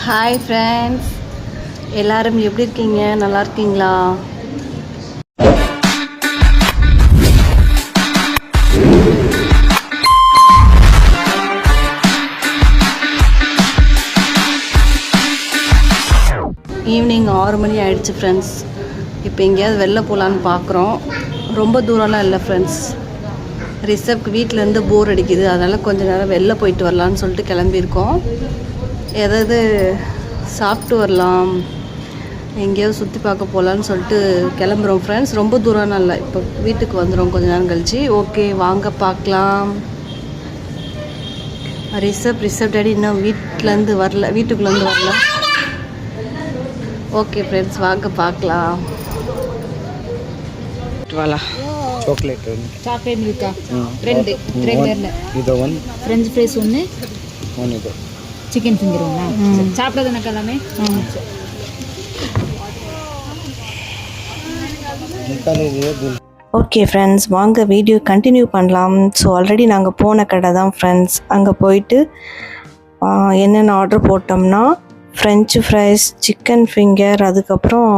Hi friends, எல்லோரும் எப்படி இருக்கீங்க? நல்லா இருக்கீங்களா? ஈவினிங் 6 மணி ஆயிடுச்சு ஃப்ரெண்ட்ஸ். இப்போ எங்கேயாவது வெளில போகலான்னு பார்க்குறோம். ரொம்ப தூரம்லாம் இல்லை ஃப்ரெண்ட்ஸ். ரிசப்க்கு வீட்டிலேருந்து போர் அடிக்குது, அதனால் கொஞ்சம் நேரம் வெளில போயிட்டு வரலான்னு சொல்லிட்டு கிளம்பியிருக்கோம். ஏதாவது சாப்பிட்டு வரலாம், எங்கேயாவது சுற்றி பார்க்க போகலான்னு சொல்லிட்டு கிளம்புறோம் ஃப்ரெண்ட்ஸ். ரொம்ப தூரம் இல்லை, இப்போ வீட்டுக்கு வந்துடும் கொஞ்சம் நேரம் கழிச்சு. ஓகே வாங்க பார்க்கலாம். ரிசப் டேடி இன்னும் வீட்டிலேருந்து வரல, வீட்டுக்குள்ளேருந்து வரல. ஓகே ஃப்ரெண்ட்ஸ் வாங்க பார்க்கலாம். வாலா చాక్లెట్ మిల్కా రెండు இது ஒன் ఫ్రెంచ్ ఫ్రైస్ ஒன்று ஒன் இது சிக்கன் ஃபிங்கர் ஒன்றா சாப்பிட்டது எனக்கு எல்லாமே. ஓகே ஃப்ரெண்ட்ஸ் வாங்க வீடியோ கண்டினியூ பண்ணலாம். ஸோ ஆல்ரெடி நாங்கள் போன கடை தான் ஃப்ரெண்ட்ஸ். அங்கே போயிட்டு என்னென்ன ஆர்டர் போட்டோம்னா ஃப்ரெஞ்சு ஃப்ரைஸ், சிக்கன் ஃபிங்கர், அதுக்கப்புறம்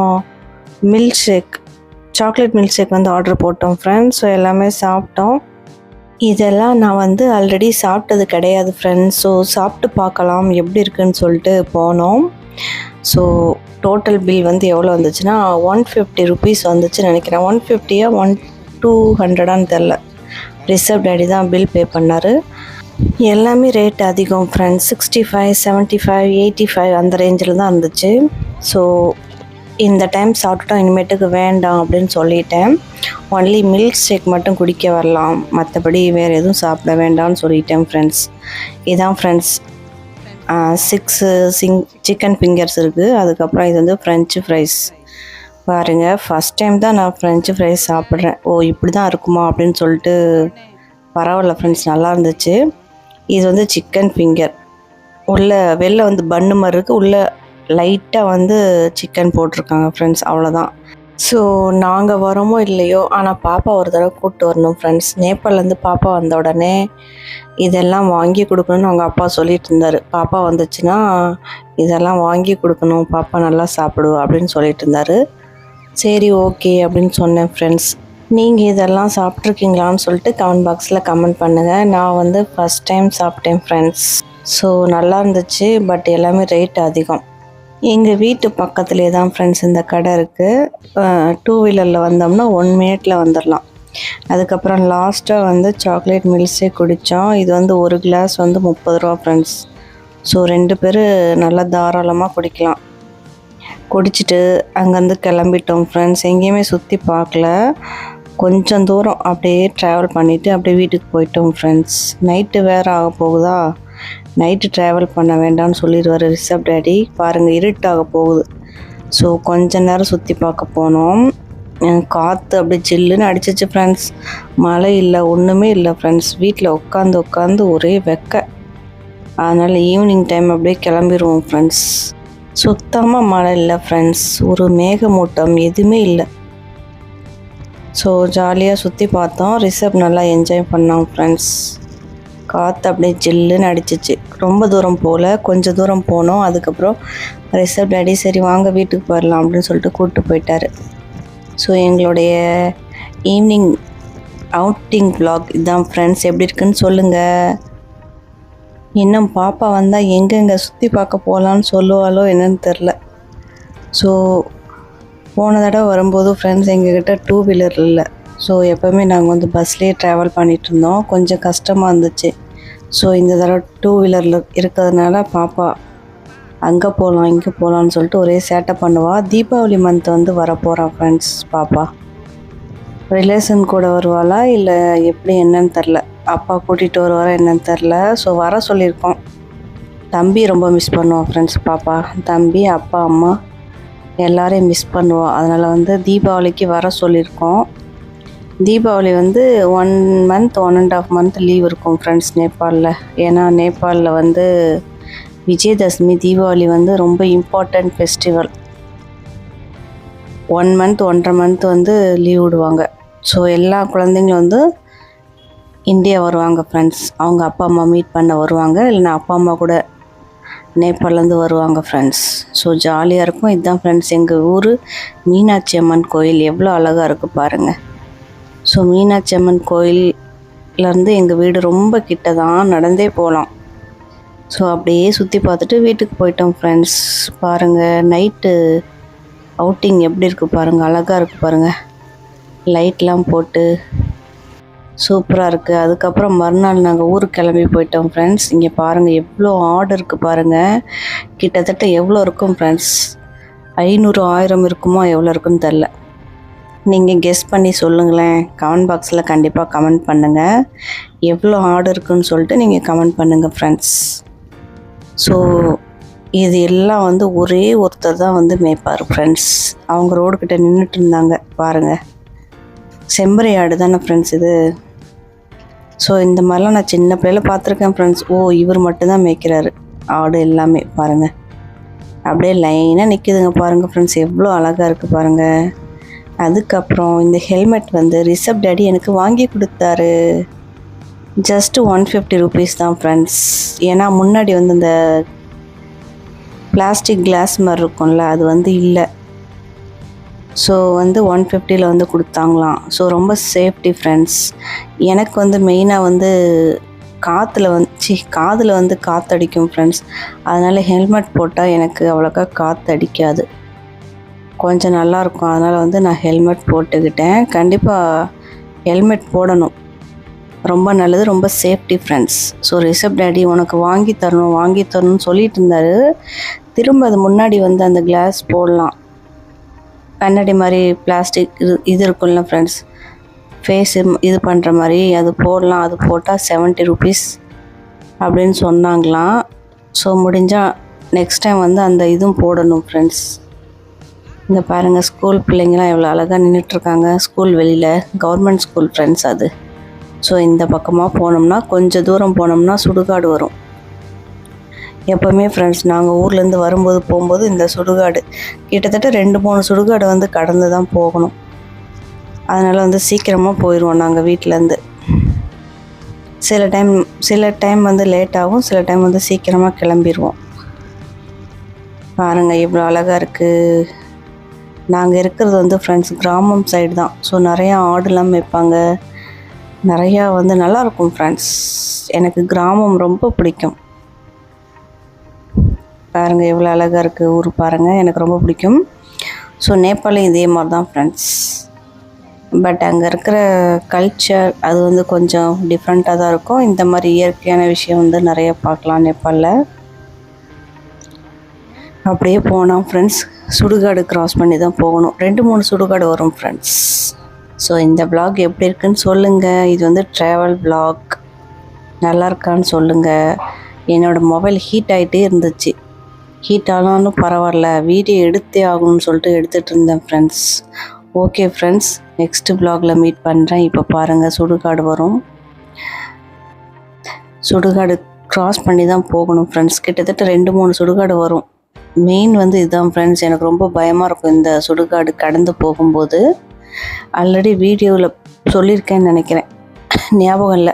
milk shake, chocolate milk shake வந்து ஆர்டர் போட்டோம் ஃப்ரெண்ட்ஸ். ஸோ எல்லாமே சாப்பிட்டோம். இதெல்லாம் நான் ஆல்ரெடி சாப்பிட்டது கிடையாது ஃப்ரெண்ட்ஸ். ஸோ சாப்பிட்டு பார்க்கலாம் எப்படி இருக்குன்னு சொல்லிட்டு போனோம். ஸோ டோட்டல் பில் எவ்வளோ வந்துச்சுன்னா 150 ருபீஸ் வந்துச்சுன்னு நினைக்கிறேன். 150யா 200 தெரில. ரிசப் டேடி தான் பில் பே பண்ணார். எல்லாமே ரேட் அதிகம் ஃப்ரெண்ட்ஸ். 65, 75, 85 அந்த ரேஞ்சில் தான் இருந்துச்சு. ஸோ இந்த டைம் சாப்பிட்டுட்டோம், இனிமேட்டுக்கு வேண்டாம் அப்படின்னு சொல்லிட்டேன். ஒன்லி மில்க் ஷேக் மட்டும் குடிக்க வரலாம், மற்றபடி வேறு எதுவும் சாப்பிட வேண்டாம்னு சொல்லிட்டேன் ஃப்ரெண்ட்ஸ். இதான் ஃப்ரெண்ட்ஸ் 6 சிக்கன் ஃபிங்கர்ஸ் இருக்குது. அதுக்கப்புறம் இது வந்து ஃப்ரெஞ்சு ஃப்ரைஸ். பாருங்கள், ஃபஸ்ட் டைம் தான் நான் ஃப்ரெஞ்சு ஃப்ரைஸ் சாப்பிட்றேன். ஓ இப்படி தான் இருக்குமா அப்படின்னு சொல்லிட்டு பரவாயில்ல ஃப்ரெண்ட்ஸ், நல்லா இருந்துச்சு. இது வந்து சிக்கன் ஃபிங்கர். வெளில பன்னு மாதிரி இருக்குது, உள்ளே லைட்டாக சிக்கன் போட்டிருக்காங்க ஃப்ரெண்ட்ஸ், அவ்வளோதான். ஸோ நாங்கள் வரோமோ இல்லையோ, ஆனால் பாப்பா ஒரு தடவை கூப்பிட்டு வரணும் ஃப்ரெண்ட்ஸ். நேபாளிலேருந்து பாப்பா வந்த உடனே இதெல்லாம் வாங்கி கொடுக்கணும்னு அவங்க அப்பா சொல்லிட்டு இருந்தார். பாப்பா வந்துச்சுன்னா இதெல்லாம் வாங்கி கொடுக்கணும், பாப்பா நல்லா சாப்பிடுவா அப்படின்னு சொல்லிட்டு இருந்தார். சரி ஓகே அப்படின்னு சொன்னேன் ஃப்ரெண்ட்ஸ். நீங்கள் இதெல்லாம் சாப்பிட்ருக்கீங்களான்னு சொல்லிட்டு கமெண்ட் பாக்ஸில் கமெண்ட் பண்ணுங்கள். நான் ஃபஸ்ட் டைம் சாப்பிட்டேன் ஃப்ரெண்ட்ஸ். ஸோ நல்லா இருந்துச்சு, பட் எல்லாமே ரேட் அதிகம். எங்கள் வீட்டு பக்கத்துலேயே தான் ஃப்ரெண்ட்ஸ் இந்த கடை இருக்குது. 2 வீலரில் வந்தோம்னா 1 மினிட்ல வந்துடலாம். அதுக்கப்புறம் லாஸ்ட்டாக சாக்லேட் மில்க் ஷேக் குடித்தோம். இது ஒரு கிளாஸ் 30 ரூபா ஃப்ரெண்ட்ஸ். ஸோ 2 பேர் நல்லா தாராளமாக குடிக்கலாம். குடிச்சிட்டு அங்கேருந்து கிளம்பிட்டோம் ஃப்ரெண்ட்ஸ். எங்கேயுமே சுற்றி பார்க்கல, கொஞ்சம் தூரம் அப்படியே ட்ராவல் பண்ணிவிட்டு அப்படியே வீட்டுக்கு போயிட்டோம் ஃப்ரெண்ட்ஸ். நைட்டு வேறு ஆக போகுதா, நைட்டு ட்ராவல் பண்ண வேண்டாம்னு சொல்லிடுவார் ரிசப் டேடி. பாருங்கள் இருட்டாக போகுது. ஸோ கொஞ்ச நேரம் சுற்றி பார்க்க போனோம். காற்று அப்படியே ஜில்லுன்னு அடிச்சிச்சு ஃப்ரெண்ட்ஸ். மழை இல்லை, ஒன்றுமே இல்லை ஃப்ரெண்ட்ஸ். வீட்டில் உட்காந்து ஒரே வெக்க. அதனால் ஈவினிங் டைம் அப்படியே கிளம்பிடுவோம் ஃப்ரெண்ட்ஸ். சுத்தமாக மழை இல்லை ஃப்ரெண்ட்ஸ், ஒரு மேகமூட்டம் எதுவுமே இல்லை. ஸோ ஜாலியாக சுற்றி பார்த்தோம். ரிசப் நல்லா என்ஜாய் பண்ணோம் ஃப்ரெண்ட்ஸ். காற்று அப்படியே ஜில்லுன்னு அடிச்சிச்சு. ரொம்ப தூரம் போகல, கொஞ்சம் தூரம் போனோம். அதுக்கப்புறம் ரிசப் டேடி சரி வாங்க வீட்டுக்கு போயிடலாம் அப்படின்னு சொல்லிட்டு கூப்பிட்டு போயிட்டார். ஸோ எங்களுடைய ஈவினிங் அவுட்டிங் vlog இதுதான் ஃப்ரெண்ட்ஸ். எப்படி இருக்குன்னு சொல்லுங்கள். இன்னும் பாப்பா வந்தால் எங்கெங்கே சுற்றி பார்க்க போகலான்னு சொல்லுவாளோ என்னன்னு தெரில. ஸோ போன தடவை வரும்போது ஃப்ரெண்ட்ஸ் எங்ககிட்ட 2 வீலர் இல்லை. ஸோ எப்போவுமே நாங்கள் பஸ்லேயே ட்ராவல் பண்ணிகிட்டு இருந்தோம், கொஞ்சம் கஷ்டமாக இருந்துச்சு. ஸோ இந்த தடவை 2 வீலரில் இருக்கிறதுனால பாப்பா அங்கே போகலாம் இங்கே போகலான்னு சொல்லிட்டு ஒரே சேட்டை பண்ணுவாள். தீபாவளி மந்த் வரப்போகிறா ஃப்ரெண்ட்ஸ். பாப்பா ரிலேஷன் கூட வருவாளா இல்லை எப்படி என்னன்னு தெரில, அப்பா கூட்டிகிட்டு வருவாரா என்னன்னு தெரில. ஸோ வர சொல்லியிருக்கோம். தம்பி ரொம்ப மிஸ் பண்ணுவான் ஃப்ரெண்ட்ஸ். பாப்பா தம்பி, அப்பா, அம்மா எல்லோரையும் மிஸ் பண்ணுவாள். அதனால் தீபாவளிக்கு வர சொல்லியிருக்கோம். தீபாவளி 1 மந்த் 1.5 மந்த் லீவ் இருக்கும் ஃப்ரெண்ட்ஸ் நேபாளில். ஏன்னா நேபாளில் விஜயதசமி தீபாவளி ரொம்ப important festival. 1 month 1.5 month leave விடுவாங்க. ஸோ எல்லா குழந்தைங்களும் இந்தியா வருவாங்க ஃப்ரெண்ட்ஸ். அவங்க அப்பா அம்மா மீட் பண்ண வருவாங்க, இல்லைன்னா அப்பா அம்மா கூட நேபாளிலேருந்து வருவாங்க ஃப்ரெண்ட்ஸ். ஸோ ஜாலியாக இருக்கும். இதுதான் ஃப்ரெண்ட்ஸ் எங்கள் ஊர் மீனாட்சி அம்மன் கோயில். எவ்வளோ அழகாக இருக்குது பாருங்கள். ஸோ மீனாட்சி அம்மன் கோயிலேருந்து எங்கள் வீடு ரொம்ப கிட்ட தான், நடந்தே போகலாம். ஸோ அப்படியே சுற்றி பார்த்துட்டு வீட்டுக்கு போயிட்டோம் ஃப்ரெண்ட்ஸ். பாருங்கள் நைட்டு அவுட்டிங் எப்படி இருக்குது பாருங்கள், அழகாக இருக்குது பாருங்கள். லைட்லாம் போட்டு சூப்பராக இருக்குது. அதுக்கப்புறம் மறுநாள் நாங்கள் ஊருக்கு கிளம்பி போயிட்டோம் ஃப்ரெண்ட்ஸ். இங்கே பாருங்கள் எவ்வளோ ஆடு இருக்குது பாருங்கள். கிட்டத்தட்ட எவ்வளோ இருக்கும் ஃப்ரெண்ட்ஸ், 500 1000 இருக்குமோ எவ்வளோ இருக்குன்னு தெரில. நீங்கள் கெஸ் பண்ணி சொல்லுங்களேன். கமெண்ட் பாக்ஸில் கண்டிப்பாக கமெண்ட் பண்ணுங்கள். எவ்வளோ ஆடு இருக்குன்னு சொல்லிட்டு நீங்கள் கமெண்ட் பண்ணுங்கள் ஃப்ரெண்ட்ஸ். ஸோ இது எல்லாம் வந்து ஒரே ஒருத்தர் தான் வந்து மேய்ப்பார் ஃப்ரெண்ட்ஸ். அவங்க ரோடுக்கிட்ட நின்றுட்டு இருந்தாங்க பாருங்கள். செம்பரி ஆடு தானே ஃப்ரெண்ட்ஸ் இது. ஸோ இந்த மாதிரிலாம் நான் சின்ன பிள்ளையில பார்த்துருக்கேன் ஃப்ரெண்ட்ஸ். ஓ இவர் மட்டும்தான் மேய்க்கிறாரு ஆடு எல்லாமே பாருங்கள். அப்படியே லைனாக நிற்கிதுங்க பாருங்கள் ஃப்ரெண்ட்ஸ். எவ்வளோ அழகாக இருக்குது பாருங்கள். அதுக்கப்புறம் இந்த ஹெல்மெட் வந்து ரிஷப் டேடி எனக்கு வாங்கி கொடுத்தாரு. ஜஸ்ட்டு 150 rupees தான் ஃப்ரெண்ட்ஸ். ஏன்னா முன்னாடி வந்து இந்த பிளாஸ்டிக் கிளாஸ் மாதிரி இருக்கும்ல, அது வந்து இல்லை. ஸோ வந்து 150 வந்து கொடுத்தாங்களாம். ஸோ ரொம்ப சேஃப்டி ஃப்ரெண்ட்ஸ். எனக்கு வந்து மெயினாக வந்து காதில் வந்து காற்றடிக்கும் ஃப்ரெண்ட்ஸ். அதனால் ஹெல்மெட் போட்டால் எனக்கு அவ்வளோக்கா காற்று அடிக்காது, கொஞ்சம் நல்லாயிருக்கும். அதனால் வந்து நான் ஹெல்மெட் போட்டுக்கிட்டேன். கண்டிப்பாக ஹெல்மெட் போடணும், ரொம்ப நல்லது, ரொம்ப safety friends. So Rishabh daddy உனக்கு வாங்கி தரணும்னு சொல்லிட்டு இருந்தார். திரும்ப அது முன்னாடி வந்து அந்த கிளாஸ் போடலாம், கண்ணாடி மாதிரி பிளாஸ்டிக் இது இருக்கும்ல ஃப்ரெண்ட்ஸ், ஃபேஸ் இது பண்ணுற மாதிரி அது போடலாம். அது போட்டால் 70 rupees அப்படின்னு சொன்னாங்களாம். ஸோ முடிஞ்சால் நெக்ஸ்ட் டைம் வந்து அந்த இதுவும் போடணும் ஃப்ரெண்ட்ஸ். இங்கே பாருங்கள் ஸ்கூல் பிள்ளைங்களாம் எவ்வளோ அழகாக நின்றுட்டுருக்காங்க. ஸ்கூல் வெளியில், கவர்மெண்ட் ஸ்கூல் ஃப்ரெண்ட்ஸ் அது. ஸோ இந்த பக்கமாக போனோம்னா, கொஞ்சம் தூரம் போனோம்னா சுடுகாடு வரும். எப்போவுமே ஃப்ரெண்ட்ஸ் நாங்கள் ஊர்லேருந்து போகும்போது இந்த சுடுகாடு கிட்டத்தட்ட 2-3 சுடுகாடு வந்து கடந்து தான் போகணும். அதனால் வந்து சீக்கிரமாக போயிடுவோம் நாங்கள் வீட்டிலேருந்து. சில டைம் வந்து லேட் ஆகும், சில டைம் வந்து சீக்கிரமாக கிளம்பிடுவோம். பாருங்கள் எவ்வளோ அழகாக இருக்குது. நாங்கள் இருக்கிறது வந்து ஃப்ரெண்ட்ஸ் கிராமம் சைடு தான். ஸோ நிறையா ஆடுலாம் வைப்பாங்க, நிறையா வந்து நல்லாயிருக்கும் ஃப்ரெண்ட்ஸ். எனக்கு கிராமம் ரொம்ப பிடிக்கும். பாருங்கள் எவ்வளோ அழகாக இருக்குது ஊர் பாருங்கள், எனக்கு ரொம்ப பிடிக்கும். ஸோ நேபாளும் இதே மாதிரி தான் ஃப்ரெண்ட்ஸ். பட் அங்கே இருக்கிற கல்ச்சர் அது வந்து கொஞ்சம் டிஃப்ரெண்ட்டாக தான் இருக்கும். இந்த மாதிரி இயற்கையான விஷயம் வந்து நிறைய பார்க்கலாம் நேபாளில். அப்படியே போனோம் ஃப்ரெண்ட்ஸ். சுடுகாடு க்ராஸ் பண்ணி தான் போகணும். 2-3 சுடுகாடு வரும் ஃப்ரெண்ட்ஸ். ஸோ இந்த vlog எப்படி இருக்குன்னு சொல்லுங்கள். இது வந்து ட்ராவல் vlog, நல்லா இருக்கான்னு சொல்லுங்கள். என்னோடய மொபைல் ஹீட் ஆகிட்டே இருந்துச்சு. ஹீட் ஆனாலும் பரவாயில்ல, வீடியோ எடுத்தே ஆகணும்னு சொல்லிட்டு எடுத்துகிட்டு இருந்தேன் ஃப்ரெண்ட்ஸ். ஓகே ஃப்ரெண்ட்ஸ், நெக்ஸ்ட்டு vlogல மீட் பண்ணுறேன். இப்போ பாருங்கள் சுடுகாடு வரும். சுடுகாடு க்ராஸ் பண்ணி தான் போகணும் ஃப்ரெண்ட்ஸ். கிட்டத்தட்ட 2-3 சுடுகாடு வரும். மெயின் வந்து இதுதான் ஃப்ரெண்ட்ஸ். எனக்கு ரொம்ப பயமாக இருக்கும் இந்த சுடுகாடு கடந்து போகும்போது. ஆல்ரெடி வீடியோவில் சொல்லியிருக்கேன்னு நினைக்கிறேன், ஞாபகம் இல்லை.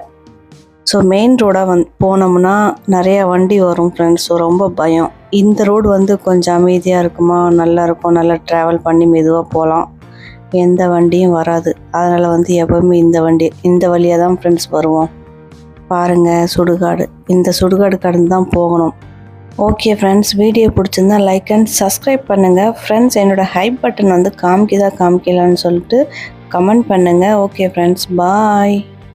ஸோ மெயின் ரோடாக போனோம்னா நிறையா வண்டி வரும் ஃப்ரெண்ட்ஸ். ஸோ ரொம்ப பயம். இந்த ரோடு வந்து கொஞ்சம் அமைதியாக இருக்குமா, நல்லாயிருக்கும், நல்லா ட்ராவல் பண்ணி மெதுவாக போகலாம், எந்த வண்டியும் வராது. அதனால் வந்து எப்போவுமே இந்த வழியாக தான் ஃப்ரெண்ட்ஸ் வருவோம். பாருங்கள் சுடுகாடு, இந்த சுடுகாடு கடந்து தான் போகணும். ஓகே ஃப்ரெண்ட்ஸ், வீடியோ பிடிச்சிருந்தா லைக் அண்ட் சப்ஸ்கிரைப் பண்ணுங்கள் ஃப்ரெண்ட்ஸ். என்னோடய ஹைப் பட்டன் வந்து காமிக்கலான்னு சொல்லிட்டு கமெண்ட் பண்ணுங்கள். ஓகே ஃப்ரெண்ட்ஸ், பாய்.